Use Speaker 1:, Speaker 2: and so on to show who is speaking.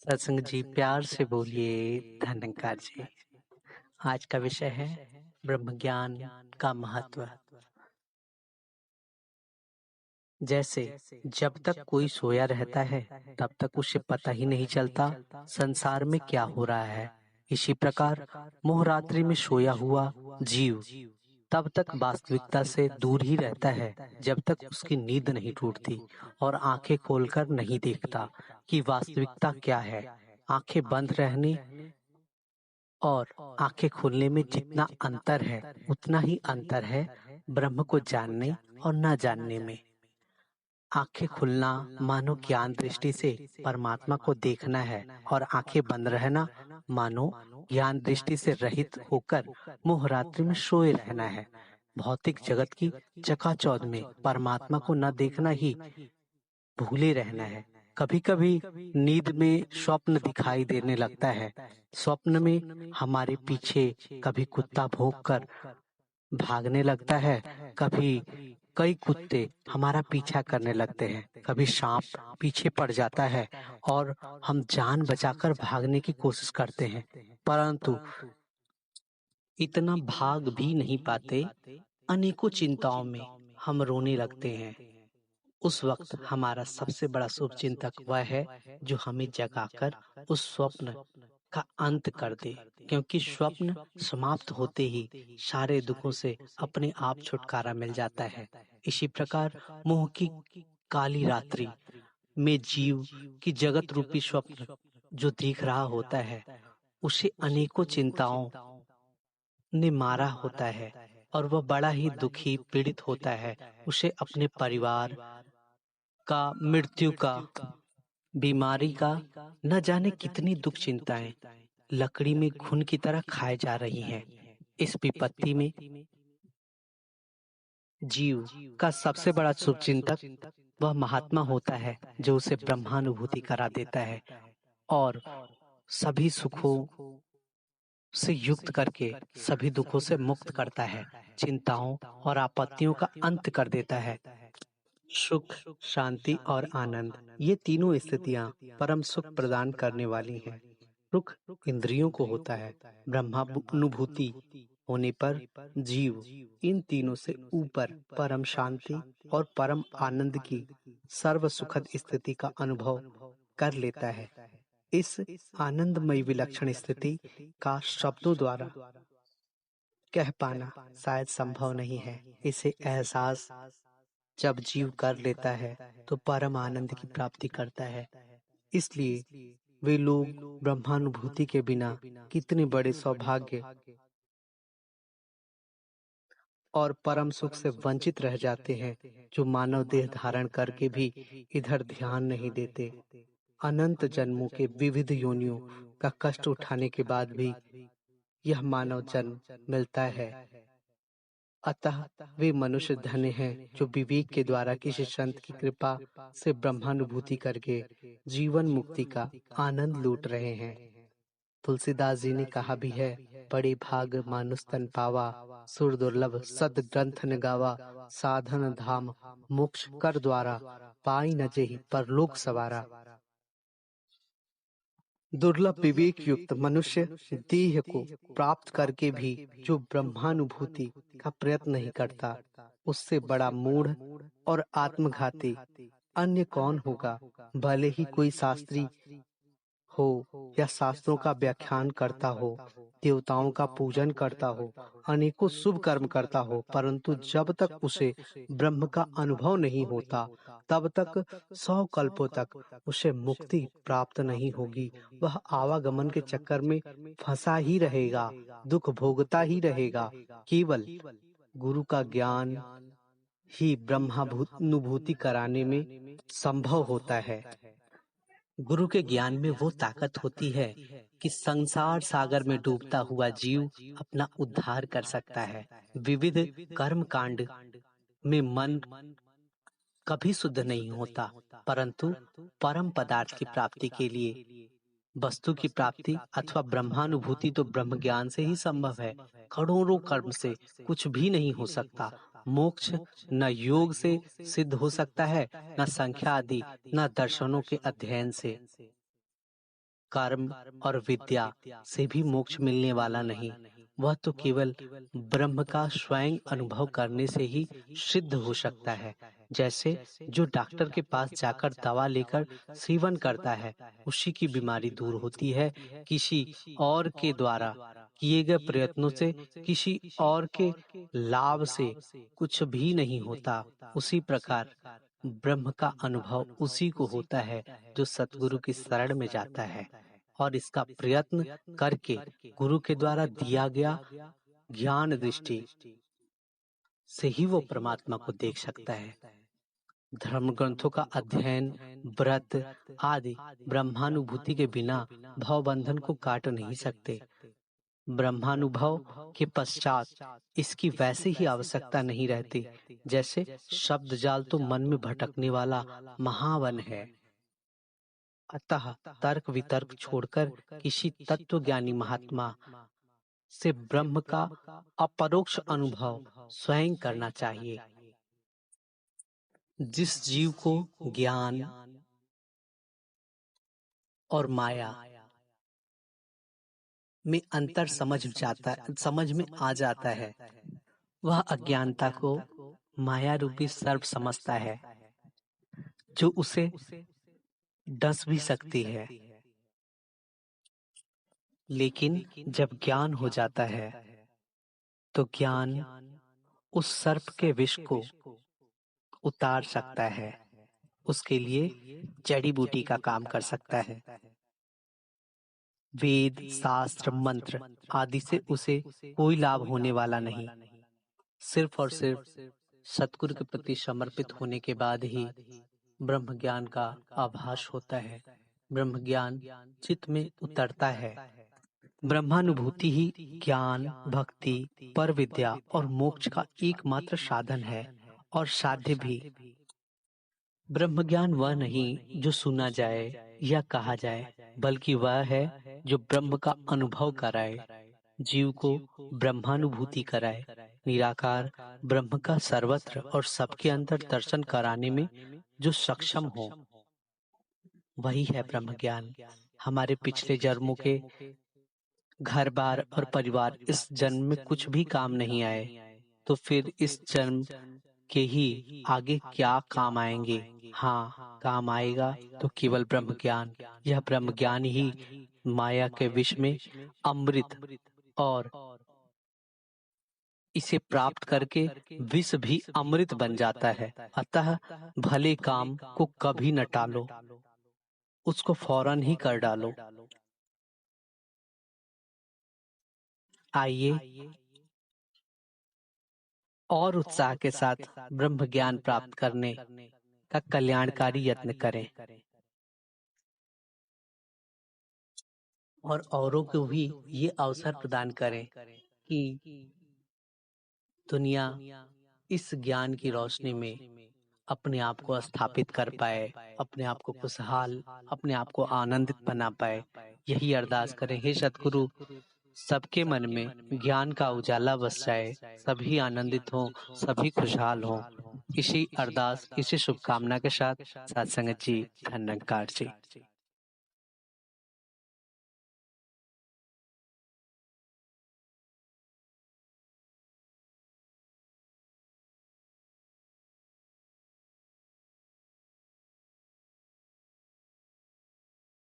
Speaker 1: सत्संग जी, प्यार से बोलिए। धन्यकार जी। आज का विषय है ब्रह्म ज्ञान का महत्व। जैसे जब तक कोई सोया रहता है तब तक उसे पता ही नहीं चलता संसार में क्या हो रहा है। इसी प्रकार मोहरात्रि में सोया हुआ जीव तब तक वास्तविकता से दूर ही रहता है जब तक उसकी नींद नहीं टूटती और आंखें खोलकर नहीं देखता कि वास्तविकता क्या है। आंखें बंद रहने और आंखें खोलने में जितना अंतर है उतना ही अंतर है ब्रह्म को जानने और न जानने में। आंखें खुलना मानो ज्ञान दृष्टि से परमात्मा को देखना है और आंखें बंद रहना मानो ज्ञान दृष्टि से रहित होकर मोहरात्रि में सोए रहना है। भौतिक जगत की चकाचौंध में परमात्मा को न देखना ही भूले रहना है। कभी कभी नींद में स्वप्न दिखाई देने लगता है। स्वप्न में हमारे पीछे कभी कुत्ता भौंककर भागने लगता है, कभी कई कुत्ते हमारा पीछा करने लगते हैं, कभी सांप पीछे पड़ जाता है और हम जान बचाकर भागने की कोशिश करते हैं, परंतु इतना भाग भी नहीं पाते। अनेकों चिंताओं में हम रोने लगते हैं। उस वक्त हमारा सबसे बड़ा शुभचिंतक वह है जो हमें जगाकर उस स्वप्न का अंत कर दे, क्योंकि स्वप्न समाप्त होते ही सारे दुखों से अपने आप छुटकारा मिल जाता है। इसी प्रकार मोह की काली रात्रि में जीव की जगत रूपी स्वप्न जो दिख रहा होता है उसे अनेकों चिंताओं ने मारा होता है और वह बड़ा ही दुखी पीड़ित होता है। उसे अपने परिवार का, मृत्यु का, बीमारी का, न जाने कितनी दुख चिंताएं लकड़ी में घुन की तरह खाए जा रही हैं। इस विपत्ति में जीव का सबसे बड़ा शुभचिंतक वह महात्मा होता है जो उसे ब्रह्मानुभूति करा देता है और सभी सुखों से युक्त करके सभी दुखों से मुक्त करता है, चिंताओं और आपत्तियों का अंत कर देता है। सुख, शांति और आनंद, ये तीनों स्थितियां परम सुख प्रदान करने वाली हैं। सुख इंद्रियों को होता है, ब्रह्मानुभूति होने पर जीव इन तीनों से ऊपर परम शांति और परम आनंद की सर्व सुखद स्थिति का अनुभव कर लेता है। इस आनंदमय विलक्षण स्थिति का शब्दों द्वारा कह पाना शायद संभव नहीं है। इसे एहसास जब जीव कर लेता है तो परम आनंद की प्राप्ति करता है। इसलिए वे लोग ब्रह्मानुभूति के बिना कितने बड़े सौभाग्य और परम सुख से वंचित रह जाते हैं, जो मानव देह धारण करके भी इधर ध्यान नहीं देते। अनंत जन्मों के विविध योनियों का कष्ट उठाने के बाद भी यह मानव जन्म मिलता है। अतः वे मनुष्य धन्य हैं जो विवेक के द्वारा किसी संत की कृपा से ब्रह्मानुभूति करके जीवन मुक्ति का आनंद लूट रहे हैं। तुलसीदास जी ने कहा भी है, बड़े भाग मानुष तन पावा, सुर दुर्लभ सद ग्रंथ न गावा, साधन धाम मोक्ष कर द्वारा, पाई न जेहि परलोक सवारा। दुर्लभ विवेक युक्त मनुष्य देह को प्राप्त करके भी जो ब्रह्मानुभूति का प्रयत्न नहीं करता, उससे बड़ा मूढ़ और आत्मघाती अन्य कौन होगा। भले ही कोई शास्त्री हो या शास्त्रों का व्याख्यान करता हो, देवताओं का पूजन करता हो, अनेकों शुभ कर्म करता हो, परंतु जब तक उसे ब्रह्म का अनुभव नहीं होता तब तक 100 कल्पों तक उसे मुक्ति प्राप्त नहीं होगी। वह आवागमन के चक्कर में फंसा ही रहेगा, दुख भोगता ही रहेगा। केवल गुरु का ज्ञान ही ब्रह्मानुभूति कराने में संभव होता है। गुरु के ज्ञान में वो ताकत होती है कि संसार सागर में डूबता हुआ जीव अपना उद्धार कर सकता है। विविध कर्म कांड में मन कभी शुद्ध नहीं होता, परंतु परम पदार्थ की प्राप्ति के लिए वस्तु की प्राप्ति अथवा ब्रह्मानुभूति तो ब्रह्म ज्ञान से ही संभव है। करोड़ों कर्म से कुछ भी नहीं हो सकता। मोक्ष न योग से सिद्ध हो सकता है, न संख्या आदि, न दर्शनों के अध्ययन से। कर्म और विद्या से भी मोक्ष मिलने वाला नहीं। वह तो केवल ब्रह्म का स्वयं अनुभव करने से ही सिद्ध हो सकता है। जैसे जो डॉक्टर के पास जाकर दवा लेकर सेवन करता है, उसी की बीमारी दूर होती है। किसी और के द्वारा किए गए प्रयत्नों से, किसी और के लाभ से कुछ भी नहीं होता। उसी प्रकार ब्रह्म का अनुभव उसी को होता है जो सतगुरु की शरण में जाता है और इसका प्रयत्न करके गुरु के द्वारा दिया गया ज्ञान दृष्टि से ही वो परमात्मा को देख सकता है। धर्म ग्रंथों का अध्ययन, व्रत आदि ब्रह्मानुभूति के बिना भव बंधन को काट नहीं सकते। ब्रह्मानुभव के पश्चात इसकी वैसे ही आवश्यकता नहीं रहती, जैसे शब्द जाल तो मन में भटकने वाला महावन है। अतः तर्क वितर्क छोड़कर किसी तत्वज्ञानी महात्मा से ब्रह्म का अपरोक्ष अनुभव स्वयं करना चाहिए। जिस जीव को ज्ञान और माया में अंतर समझ में आ जाता है, वह अज्ञानता को माया रूपी सर्प समझता है, जो उसे डस भी सकती है। लेकिन जब ज्ञान हो जाता है, तो ज्ञान उस सर्प के विष को उतार सकता है, उसके लिए जड़ी बूटी का काम कर सकता है। वेद, शास्त्र, मंत्र आदि से उसे कोई लाभ होने वाला नहीं। सिर्फ और सिर्फ सतगुरु के प्रति समर्पित होने के बाद ही ब्रह्म ज्ञान का आभास होता है। ब्रह्म ज्ञान चित्त में उतरता है। ब्रह्मानुभूति ही ज्ञान, भक्ति, पर विद्या और मोक्ष का एकमात्र साधन है और साध्य भी। ब्रह्म ज्ञान वह नहीं जो सुना जाए या कहा जाए, बल्कि वह है जो ब्रह्म का अनुभव कराए, जीव को ब्रह्मानुभूति कराए। निराकार ब्रह्म का सर्वत्र और सबके अंदर दर्शन कराने में जो सक्षम हो, वही है ब्रह्म ज्ञान। हमारे पिछले जन्मों के घर बार और परिवार इस जन्म में कुछ भी काम नहीं आए, तो फिर इस जन्म के ही आगे क्या काम आएंगे? हाँ, काम आएगा तो केवल ब्रह्म ज्ञान। यह ब्रह्म ज्ञान ही माया के विष में अमृत और इसे प्राप्त करके विष भी अमृत बन जाता है। अतः भले काम को कभी न टालो, उसको फौरन ही कर डालो। आइए और उत्साह के साथ ब्रह्म ज्ञान प्राप्त करने का कल्याणकारी यत्न करें और औरों को भी ये अवसर प्रदान करें कि दुनिया इस ज्ञान की रोशनी में अपने आप को स्थापित कर पाए, अपने आप को खुशहाल, अपने आप को आनंदित बना पाए। यही अरदास करें, हे सतगुरु, सबके मन में ज्ञान का उजाला बस जाए, सभी आनंदित हों, सभी खुशहाल हों। इसी अरदास, इसी शुभकामना के साथ सत्संग जी, धन्यवाद जी।